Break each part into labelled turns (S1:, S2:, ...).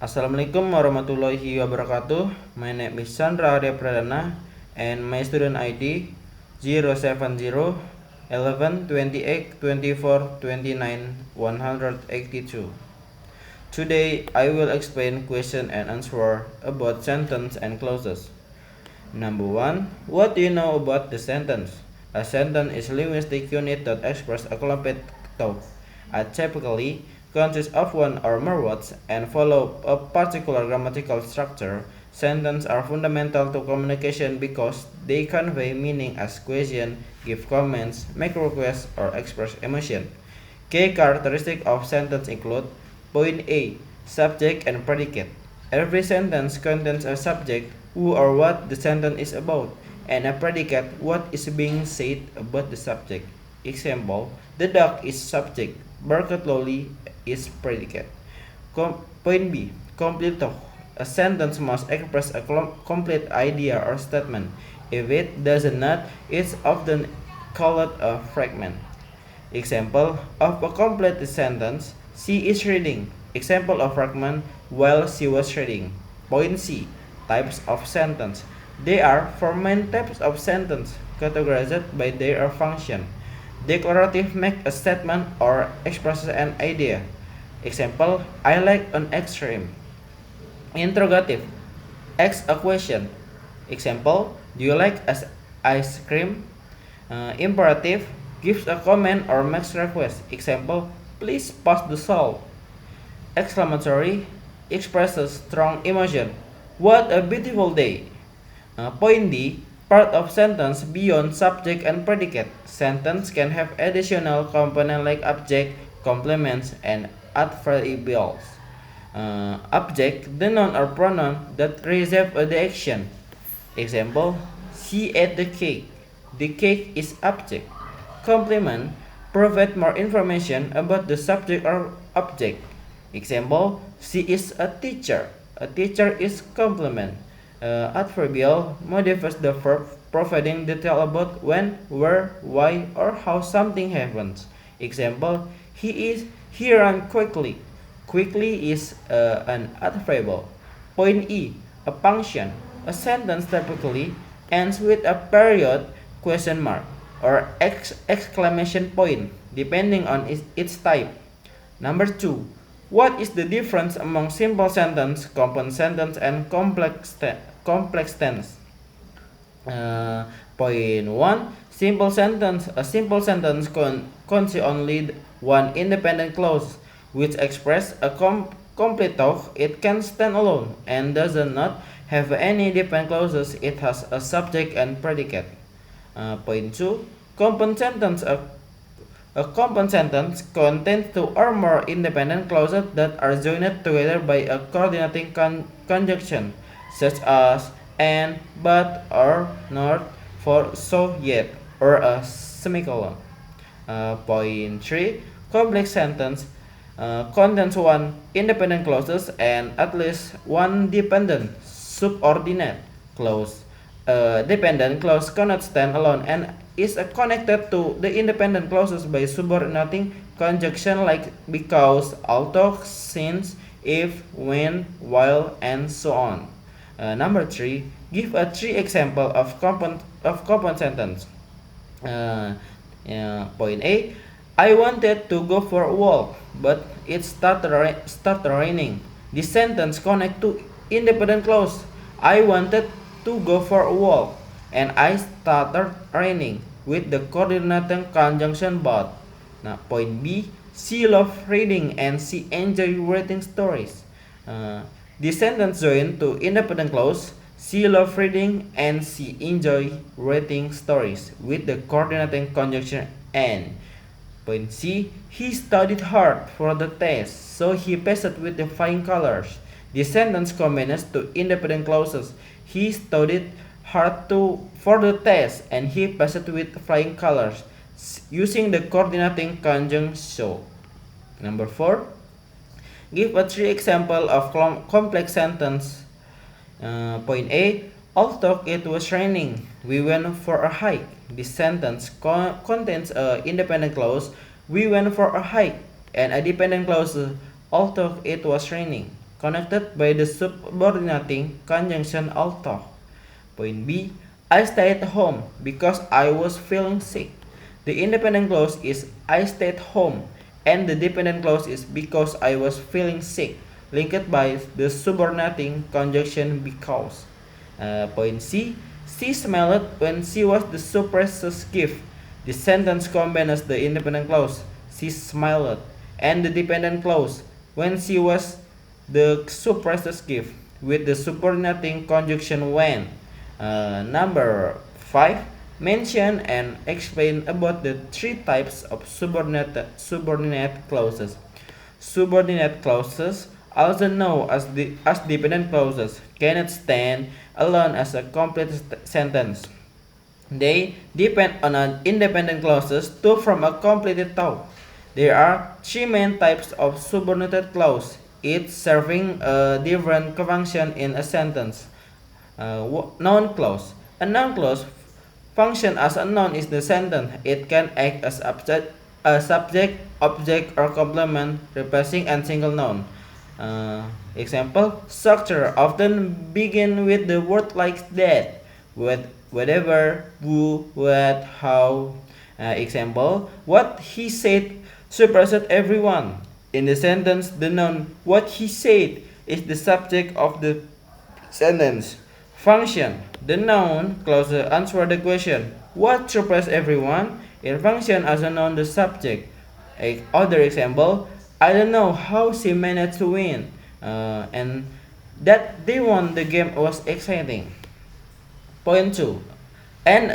S1: Assalamualaikum warahmatullahi wabarakatuh. My name is Chandra Arya Pradana and my student ID 070 11 28 24 29 182. Today I will explain question and answer about sentence and clauses. Number 1. What do you know about the sentence? A sentence is a linguistic unit that expresses a complete thought. Typically consists of one or more words and follow a particular grammatical structure. Sentences are fundamental to communication because they convey meaning, ask questions, give comments, make requests, or express emotion. Key characteristics of sentence include: Point A. Subject and predicate. Every sentence contains a subject, who or what the sentence is about, and a predicate, what is being said about the subject. Example: the dog is subject, barked loudly is predicate. Point B. Complete thought. A sentence must express a complete idea or statement. If it does not, it's often called a fragment. Example of a complete sentence: she is reading. Example of fragment: while she was reading. Point C. Types of sentence. There are four main types of sentence categorized by their function. Declarative: make a statement or expresses an idea. Example: I like an ice cream. Interrogative: ask a question. Example: do you like ice cream? Imperative: gives a comment or makes request. Example: please pass the salt. Exclamatory: expresses strong emotion. What a beautiful day. Point D. Part of sentence beyond subject and predicate. Sentence can have additional component like object, complements, and adverbials. Object: the noun or pronoun that reserve the action. Example: she ate the cake. The cake is object. Complement: provide more information about the subject or object. Example: she is a teacher. A teacher is complement. Adverbial modifies the verb, providing detail about when, where, why, or how something happens. Example: he ran quickly. Quickly is an adverbial. Point E. A function. A sentence typically ends with a period, question mark, or exclamation point, depending on its type. Number 2. What is the difference among simple sentence, compound sentence, and complex tense? Point 1. Simple sentence. A simple sentence contains only one independent clause, which express a complete thought. It can stand alone and does not have any dependent clauses. It has a subject and predicate. Point 2. Compound sentence. A compound sentence contains two or more independent clauses that are joined together by a coordinating conjunction, such as and, but, or, not, for, so, yet, or a semicolon. Point 3. Complex sentence contains one independent clauses and at least one dependent subordinate clause. A dependent clause cannot stand alone and is connected to the independent clauses by subordinating conjunction like because, although, since, if, when, while, and so on. Number 3. Give a 3 example of compound sentence. Point A. I wanted to go for a walk, but it started raining. This sentence connects to independent clause. I wanted to go for a walk, and I started raining with the coordinating conjunction but. Now, point B. She loves reading and she enjoys reading stories. This sentence joins to independent clause. She loves reading and she enjoys reading stories with the coordinating conjunction and. Point C. He studied hard for the test, so he passed with the flying colors. This sentence combines two independent clauses. He studied hard for the test and he passed with flying colors using the coordinating conjunction. Number 4. Give a 3 example of complex sentence. Point A. Although it was raining, we went for a hike. This sentence contains an independent clause, we went for a hike, and a dependent clause, although it was raining. connected by the subordinating conjunction although. Point B. I stayed home because I was feeling sick. The independent clause is I stayed home, and the dependent clause is because I was feeling sick, linked by the subordinating conjunction because. Point C. She smiled when she was the surprise's gift. The sentence combines the independent clause, she smiled, and the dependent clause, when she was the surprise's gift, with the subordinating conjunction when. Number 5. Mention and explain about the three types of subordinate clauses. Subordinate clauses, also known as dependent clauses, cannot stand alone as a complete sentence. They depend on an independent clauses to form a completed thought. There are three main types of subordinated clause, each serving a different function in a sentence. Noun clause. A noun clause function as a noun in the sentence. It can act as a subject, object, or complement, replacing a single noun. Example: structure often begin with the word like that, with whatever, who, what, how. Example: what he said surprised everyone. In the sentence, the noun what he said is the subject of the sentence. Function. The noun clause answer the question, what surprised everyone? It function as a noun the subject. Other example, I don't know how she managed to win. And that they won the game was exciting. Point 2. An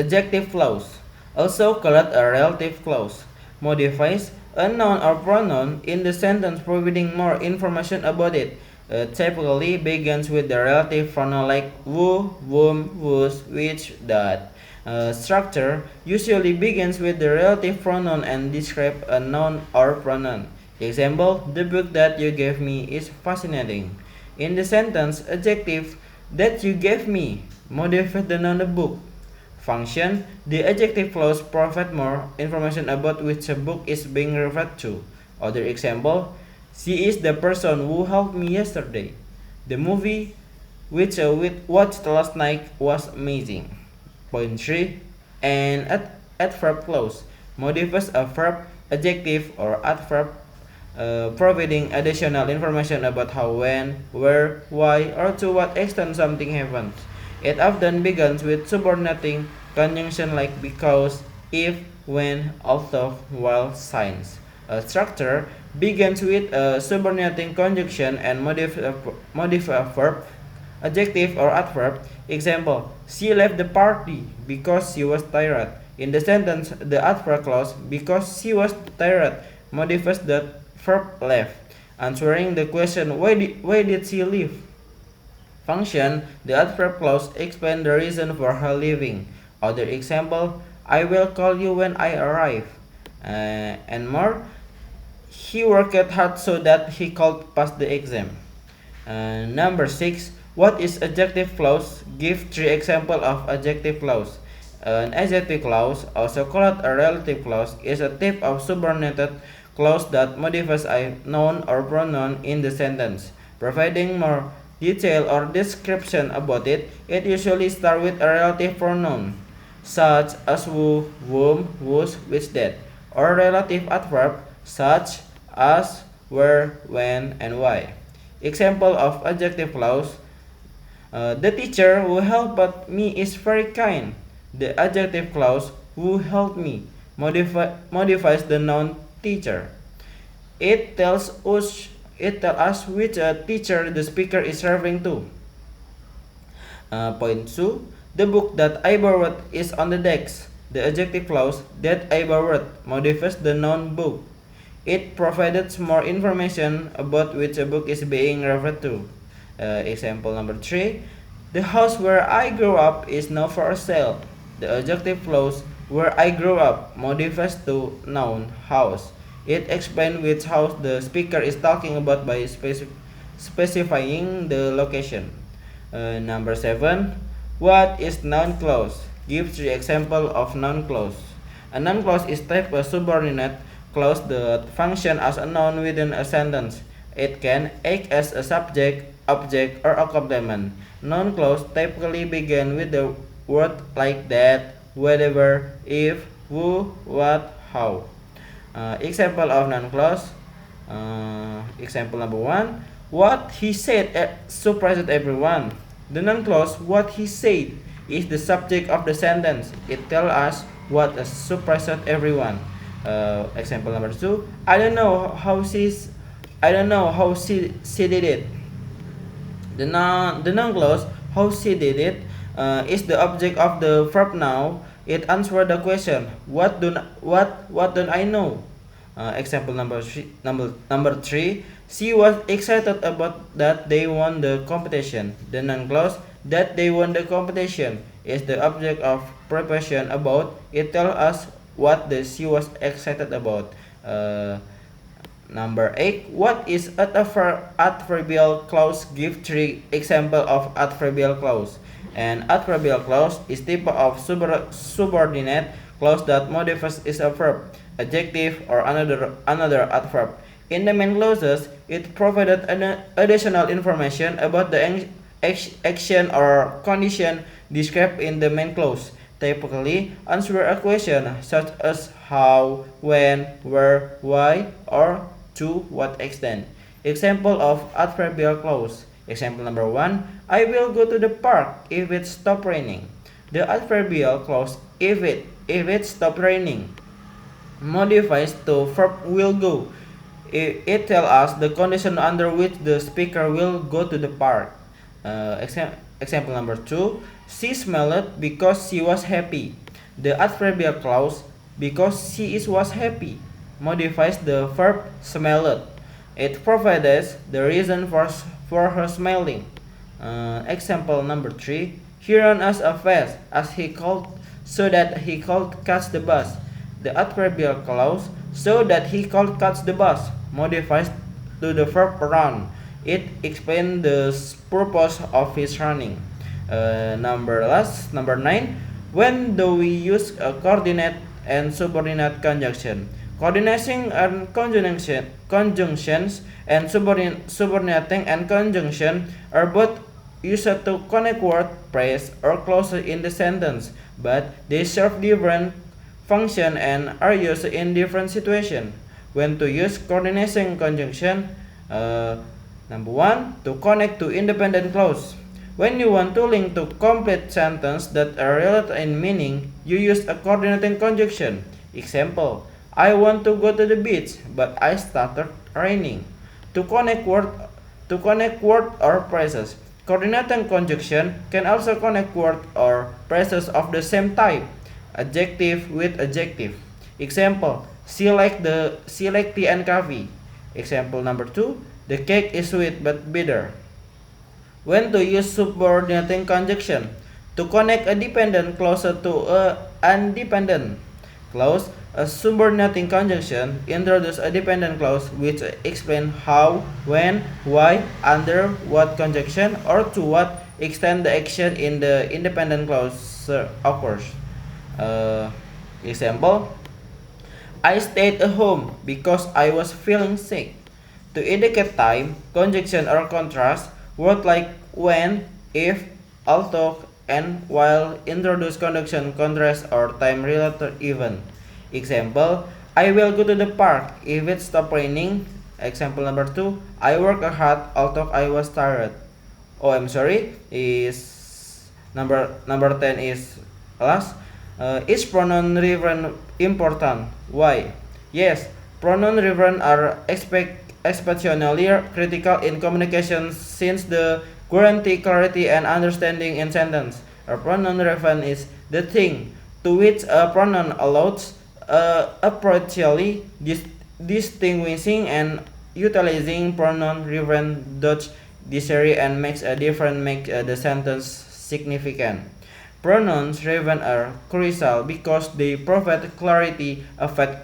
S1: adjective clause, also called a relative clause, modifies a noun or pronoun in the sentence providing more information about it. Typically begins with the relative pronoun like who, whom, whose, which, that. Structure usually begins with the relative pronoun and describes a noun or pronoun. Example: the book that you gave me is fascinating. In the sentence, adjective that you gave me modifies the noun the book. Function: the adjective clause provides more information about which a book is being referred to. Other example: she is the person who helped me yesterday. The movie which we watched last night was amazing. Point 3. An adverb clause modifies a verb, adjective, or adverb, providing additional information about how, when, where, why, or to what extent something happens. It often begins with subordinating conjunction like because, if, when, although, while, since. A structure begins with a subordinating conjunction and modify a verb, adjective, or adverb. Example: she left the party because she was tired. In the sentence, the adverb clause because she was tired modifies the verb left, answering the question why did she leave. Function: the adverb clause explains the reason for her leaving. Other example: I will call you when I arrive. And more. He worked hard so that he could pass the exam. Number 6. What is adjective clause? Give 3 examples of adjective clause. An adjective clause, also called a relative clause, is a type of subordinated clause that modifies a noun or pronoun in the sentence. Providing more detail or description about it, it usually starts with a relative pronoun, such as who, whom, whose, which, that, or relative adverb, such as where, when, and why. Example of adjective clause: the teacher who helped me is very kind. The adjective clause who helped me modifies the noun teacher. It tells us which teacher the speaker is referring to. Point 2. The book that I borrowed is on the desk. The adjective clause that I borrowed modifies the noun book. It provided more information about which a book is being referred to. Example number 3. The house where I grew up is now for sale. The adjective clause where I grew up modifies to noun house. It explains which house the speaker is talking about by specifying the location. Number 7. What is noun clause? Give 3 examples of noun clause. A noun clause is type of subordinate clause that function as a noun within a sentence. It can act as a subject, object, or a complement. Noun clause typically begin with the word like that, whatever, if, who, what, how. Example of noun clause. Example number 1. What he said surprised everyone. The noun clause what he said is the subject of the sentence. It tells us what surprised everyone. Example number 2. I don't know how she did it. The noun clause how she did it is the object of the verb now. It answers the question what don't I know. Example number 3. She was excited about that they won the competition. The noun clause that they won the competition is the object of preparation about. It tells us what she was excited about. Number 8. What is adverbial clause? Give 3 example of adverbial clause. An adverbial clause is type of subordinate clause that modifies a verb, adjective, or another adverb. In the main clauses, it provided additional information about the action or condition described in the main clause. Typically, answer a question such as how, when, where, why, or to what extent. Example of adverbial clause. Example number 1. I will go to the park if it stops raining. The adverbial clause if it stops raining modifies to verb will go. It tells us the condition under which the speaker will go to the park. Example number 2. She smiled because she was happy. The adverbial clause because she was happy modifies the verb smiled. It provides the reason for her smiling. Example number 3. He ran as fast as he could so that he could catch the bus. The adverbial clause so that he could catch the bus modifies to the verb run. It explains the purpose of his running. Number 9. When do we use a coordinate and subordinate conjunction? Coordinating and conjunctions and subordinating and conjunction are both used to connect word, phrase, or clause in the sentence, but they serve different function and are used in different situations. When to use coordinating conjunction? Number 1. To connect to independent clause. When you want to link to complete sentences that are related in meaning, you use a coordinating conjunction. Example: I want to go to the beach, but I started raining. To connect word or phrases. Coordinating conjunction can also connect word or phrases of the same type, adjective with adjective. Example: she liked tea and coffee. Example number 2. The cake is sweet but bitter. When to use subordinating conjunction? To connect a dependent clause to an independent clause, a subordinating conjunction introduces a dependent clause which explains how, when, why, under what conjunction, or to what extent the action in the independent clause occurs. Example: I stayed at home because I was feeling sick. To indicate time, conjunction or contrast, words like when, if, although, and while introduce conjunction, contrast, or time-related event. Example: I will go to the park if it stops raining. Example number 2. I worked hard although I was tired. Is number 10 is last. Is pronoun reference important? Why? Yes, pronoun reference are especially critical in communication since they guarantee clarity and understanding in sentence. A pronoun reference is the thing to which a pronoun allows appropriately distinguishing and utilizing pronoun reference dodge dictionary and make the sentence significant. Pronouns reference are crucial because they provide clarity, affect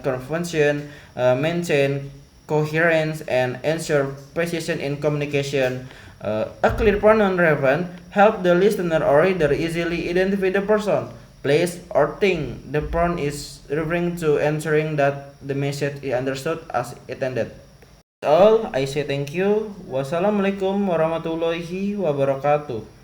S1: confusion, maintain coherence, and ensure precision in communication. A clear pronoun reference helps the listener or reader easily identify the person, place, or thing the pronoun is referring to, ensuring that the message is understood as intended. All, I say thank you. Wassalamualaikum warahmatullahi wabarakatuh.